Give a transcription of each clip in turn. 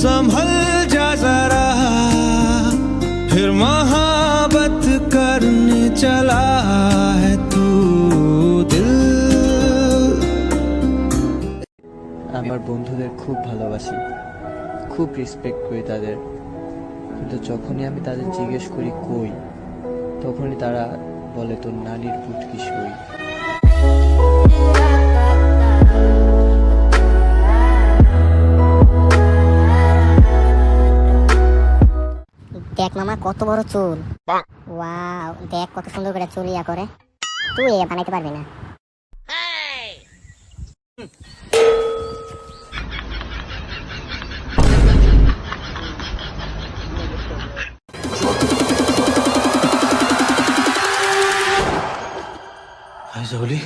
संभल जा जरा फिर मोहब्बत करने चला है तू दिल। আমার বন্ধুদের খুব ভালোবাসি, খুব রেসপেক্ট করি তাদের, কিন্তু যখনই আমি তাদের জিজ্ঞেস করি কই, তখনই তারা বলে তোর নানির পুটকি সই। দেখ মামা কত বড় চুল, ওয়াও দেখ কত সুন্দর করে চুল ইয়া করে, তুই এ বানাইতে পারবি না। জলি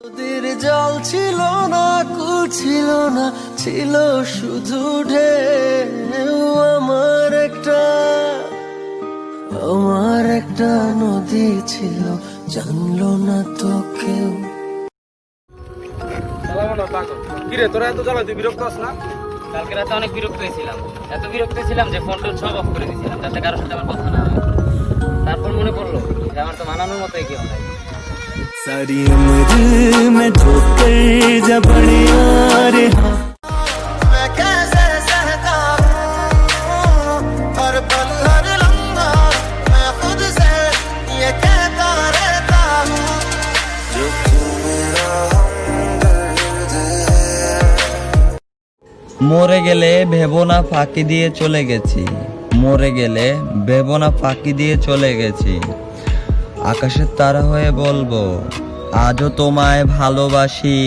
নদীর জল ছিল না, কুল ছিল না, ছিল শুধু ঢেউ। আমার একটা নদী ছিল, জানলো না তো কেউ। কিরে তোরা এত জ্বালা, তুই বিরক্ত আস না? কালকে রাতে অনেক বিরক্ত হয়েছিলাম, এত বিরক্ত ছিলাম যে ফোন টোন সব অফ করে দিয়েছিলাম যাতে কারোর সাথে আমার কথা না হয়। তারপর মনে পড়লো যে আমার তো মানানোর মতো কেউ নাই। सारी उम्र में ठोकर जब बड़े आ रे मैं कैसे सहता हूँ हर पल हर लम्हा मैं खुद से ये कहता रहता हूँ जो तू मेरा हमदर्द है। মরে গেলে ভেবো না ফাঁকি দিয়ে চলে গেছি, মরে গেলে ভেবো না ফাঁকি দিয়ে চলে গেছি। আকাশের তারা হয়ে বলবো আজও তোমায় ভালোবাসি।